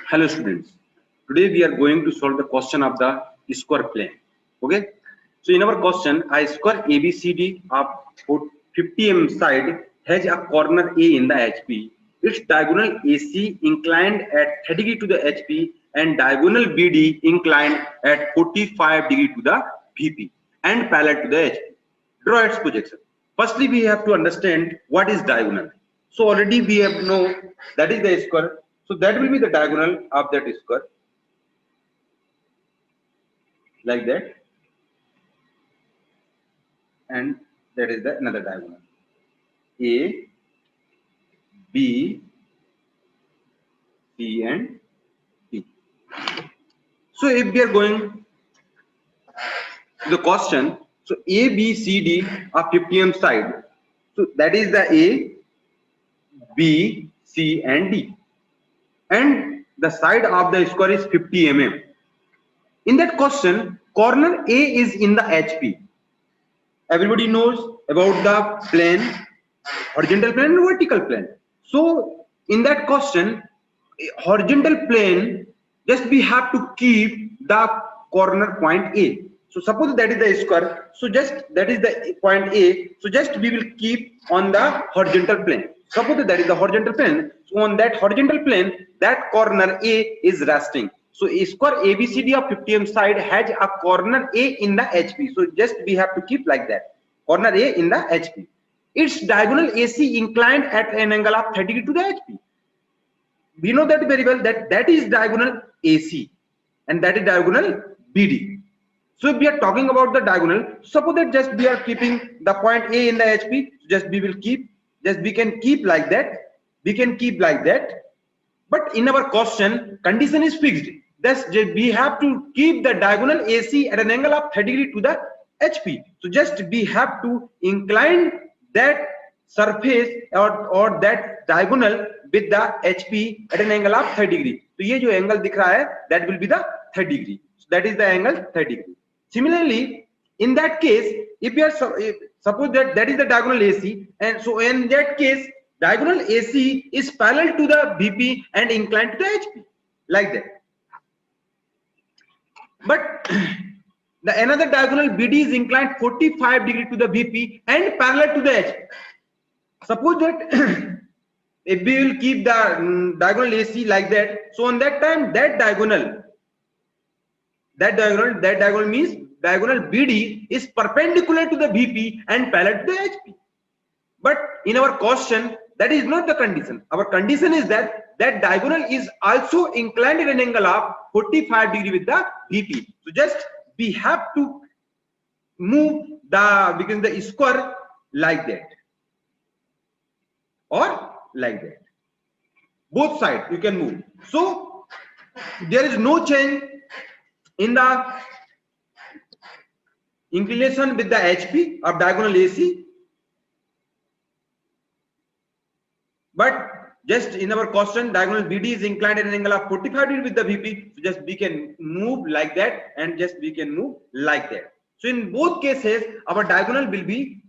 Hello students, today we are going to solve the question of the square plane. Okay, so in our question, a square ABCD of 50 mm side has a corner A in the HP. Its diagonal AC inclined at 30 degree to the HP and diagonal BD inclined at 45 degree to the VP and parallel to the HP. Draw its projection. Firstly, we have to understand what is diagonal. So already we have know that is the square. So that will be the diagonal of that square, like that, and that is the another diagonal. A, B, C, and D. So if we are going to the question, so A, B, C, D are 50 mm side. So that is the A, B, C, and D. And the side of the square is 50 mm. In that question, corner A is in the HP. Everybody knows about the plane, horizontal plane and vertical plane. So in that question, horizontal plane, just we have to keep the corner point A. So suppose that is the square, so just that is the point A, so just we will keep on the horizontal plane. Suppose that is the horizontal plane, so on that horizontal plane, that corner A is resting. So a square ABCD of 50 mm side has a corner A in the HP. So just we have to keep like that, corner A in the HP. Its diagonal AC inclined at an angle of 30 degree to the HP. We know that very well, that that is diagonal AC and that is diagonal BD. So if we are talking about the diagonal, suppose that just we are keeping the point A in the HP, just we will keep, just we can keep like that, we can keep like that. But in our question, condition is fixed. Thus, we have to keep the diagonal AC at an angle of 30 degree to the HP. So just we have to incline that surface or that diagonal with the HP at an angle of 30 degree. So ये जो angle दिख रहा है, that will be the 30 degree. So that is the angle 30 degree. Similarly, in that case, if you are suppose that is the diagonal AC, and so in that case, diagonal AC is parallel to the VP and inclined to the HP, like that. But the another diagonal BD is inclined 45 degree to the VP and parallel to the HP. Suppose that if we will keep the diagonal AC like that, so on that time that diagonal means diagonal BD is perpendicular to the VP and parallel to the HP. But in our question, that is not the condition. Our condition is that that diagonal is also inclined at an angle of 45 degree with the VP. So just we have to move the square like that or like that. Both sides you can move. So there is no change in the inclination with the HP of diagonal AC. But just in our question, diagonal BD is inclined at an angle of 45 degree with the VP. So just we can move like that and just we can move like that. So in both cases, our diagonal will be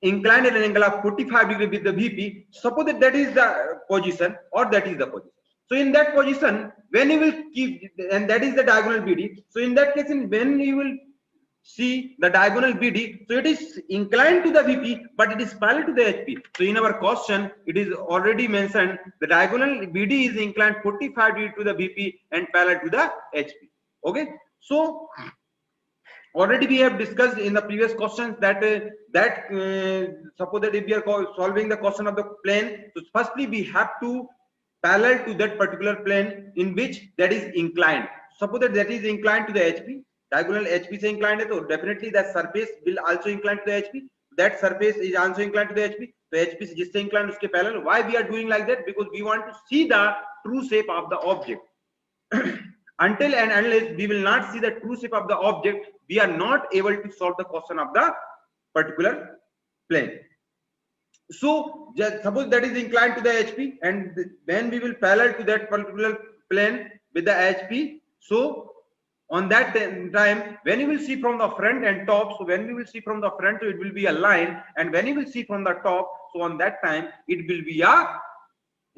inclined at an angle of 45 degree with the VP. Suppose that is the position or that is the position. So in that position, when you will keep, and that is the diagonal BD. So in that case, when you will see the diagonal BD, so it is inclined to the VP, but it is parallel to the HP. So in our question, it is already mentioned the diagonal BD is inclined 45 degree to the VP and parallel to the HP. Okay, so already we have discussed in the previous questions that suppose that if we are solving the question of the plane, so firstly we have to parallel to that particular plane in which that is inclined. Suppose that is inclined to the HP, diagonal HP से inclined है, तो definitely that surface will also incline to the HP. That surface is also inclined to the HP. So HP से जिससे inclined उसके parallel. Why we are doing like that? Because we want to see the true shape of the object. Until and unless we will not see the true shape of the object, we are not able to solve the question of the particular plane. So just suppose that is inclined to the HP, and when we will parallel to that particular plane with the HP, so on that time, when you will see from the front and top, so when we will see from the front, so it will be a line, and when you will see from the top, so on that time it will be a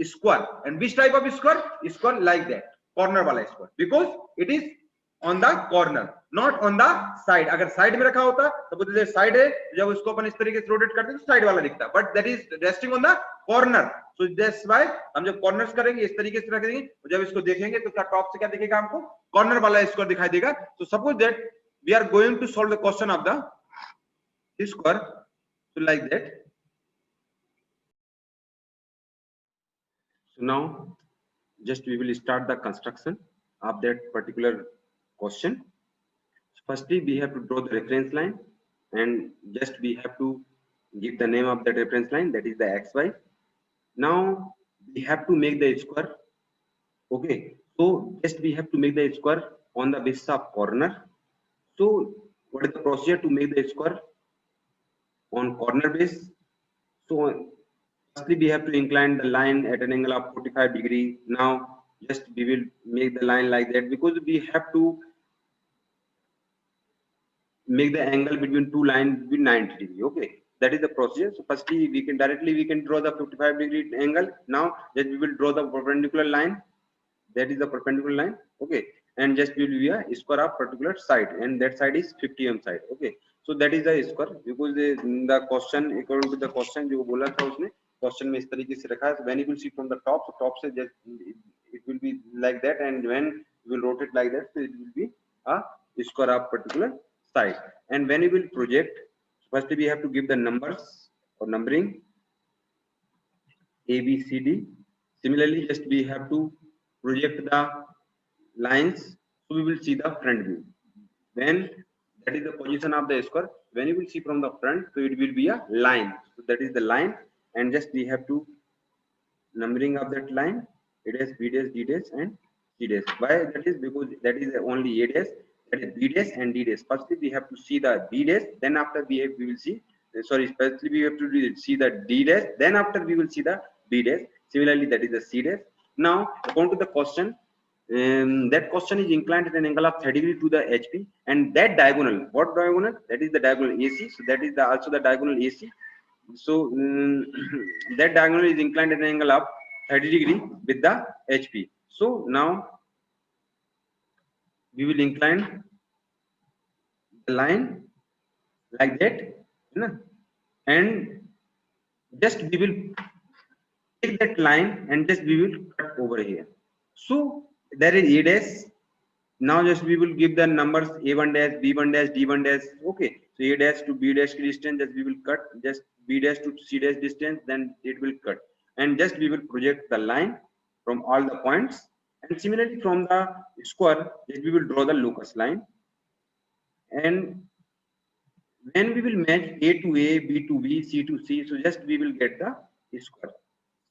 square. And which type of square? Square like that. Corner वाला square, because it is on the corner not on the side. अगर side में रखा होता तो side है, जब उसको अपन इस तरीके से रोटेट करते तो साइड वाला दिखता, but that is resting on the corner. So that's why हम जब कॉर्नर्स करेंगे इस तरीके से रख देंगे, तो जब इसको देखेंगे तो क्या टॉप से क्या दिखेगा हमको, कॉर्नर वाला स्क्वायर दिखाई देगा। तो suppose that we are going to solve the question of the square, so like that. So now just we will start the construction of that particular question. So firstly we have to draw the reference line, and just we have to give the name of that reference line, that is the xy. Now we have to make the square. Okay, so just we have to make the square on the basis of corner. So what is the procedure to make the square on corner base? So firstly we have to incline the line at an angle of 45 degree. Now just we will make the line like that, because we have to make the angle between two lines between 90 degree. Okay, that is the procedure. So firstly we can directly draw the 55 degree angle. Now just we will draw the perpendicular line, that is the perpendicular line. Okay, and just will be a square of particular side, and that side is 50 mm side. Okay, so that is the square, because the question according to the question जो बोला था उसने question में इस तरीके से रखा है. when you will see from the top, so top से just it will be like that, and when you will rotate like that, so it will be a square of particular side. And when you will project, firstly we have to give the numbers or numbering A, B, C, D. Similarly just we have to project the lines, so we will see the front view. When that is the position of the square, when you will see from the front, so it will be a line, so that is the line, and just we have to numbering of that line, A dash, B dash, D dash, and C dash. Why that is? Because that is only A dash, that is B dash and D dash. Firstly we have to see the B dash, then after we will see, sorry, firstly we have to see the D dash, then after we will see the B dash. Similarly that is the C dash. Now according to the question, that question is inclined at an angle of 30 degree to the HP, and that diagonal, what diagonal? That is the diagonal AC. So that is also the diagonal AC. So that diagonal is inclined at an angle of 30 degree with the HP. So now we will incline the line like that, and just we will take that line and just we will cut over here. So there is A dash. Now just we will give the numbers A1 dash, B1 dash, D1 dash. Okay, so A dash to B dash distance, just we will cut, just B dash to C dash distance, then it will cut, and just we will project the line from all the points. And similarly from the square, just we will draw the locus line, and when we will match A to A, B to B, C to C, so just we will get the square.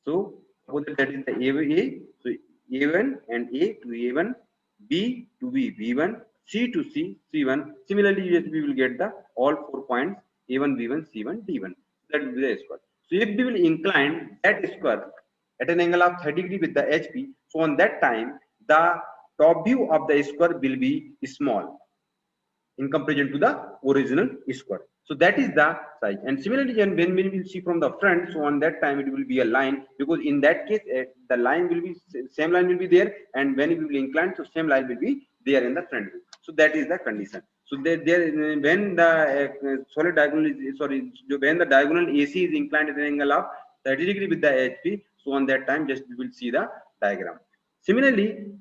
So suppose that is the A, so A1 and A to A1, B to B, B1, C to C, C1. Similarly, yes, we will get the all 4 points A1, B1, C1, D1. That will be the square. So if we will incline that square at an angle of 30 degree with the HP, so on that time the top view of the square will be small in comparison to the original square. So that is the size. And similarly when we will see from the front, so on that time it will be a line, because in that case the line will be same line will be there, and when it will incline, so same line will be there in the front view. So that is the condition. So there when the solid diagonal is, sorry, when the diagonal AC is inclined at an angle of 30 degree with the HP, so on that time just we will see the diagram. Similarly,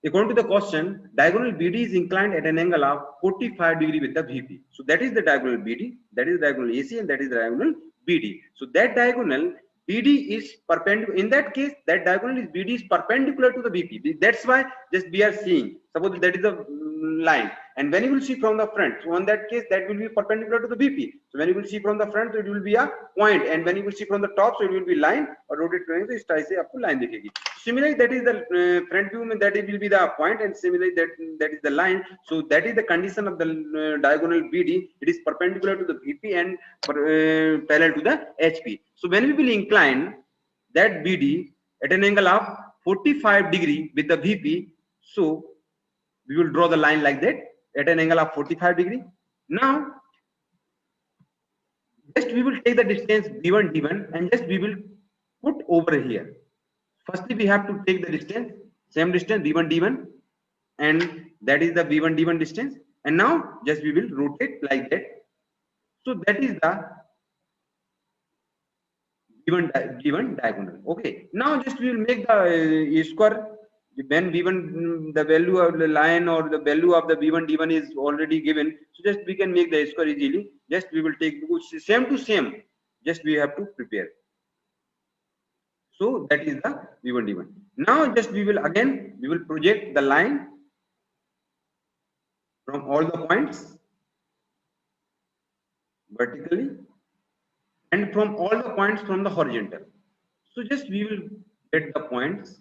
according to the question, diagonal BD is inclined at an angle of 45 degree with the VP. So that is the diagonal BD, that is diagonal AC, and that is the diagonal BD. So that diagonal BD is perpendicular. In that case, that diagonal is BD is perpendicular to the VP. That's why just we are seeing. Suppose that is a line, and when you will see from the front, so on that case that will be perpendicular to the VP. So when you will see from the front, so it will be a point, and when you will see from the top, so it will be line or rotate करेंगे तो इस type से आपको line दिखेगी. Similarly, that is the front view, that it will be the point, and similarly that is the line. So that is the condition of the diagonal BD. It is perpendicular to the VP and parallel to the HP. So when we will incline that BD at an angle of 45 degree with the VP, so we will draw the line like that at an angle of 45 degree. Now just we will take the distance B1 D1 and just we will put over here. Firstly we have to take the distance same distance v1 d1, and that is the v1 d1 distance. And now just we will rotate like that. So that is the v1 diagonal. Okay, now just we will make the square when v1 the value of the line or the value of the v1 d1 is already given. So just we can make the square easily. Just we will take same to same, just we have to prepare. So that is the v1 d1. Now just we will again we will project the line from all the points vertically and from all the points from the horizontal. So just we will get the points,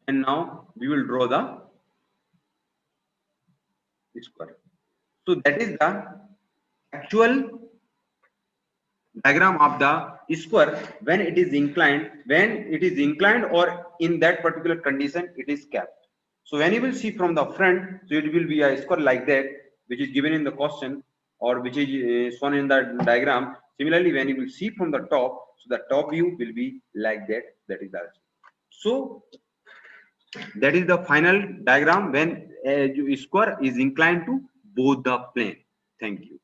and now we will draw the square. So that is the actual diagram of the square when it is inclined, or in that particular condition it is capped. So when you will see from the front, so it will be a square like that, which is given in the question, or which is shown in the diagram. Similarly, when you will see from the top, so the top view will be like that. That is the so that is the final diagram when a square is inclined to both the plane. Thank you.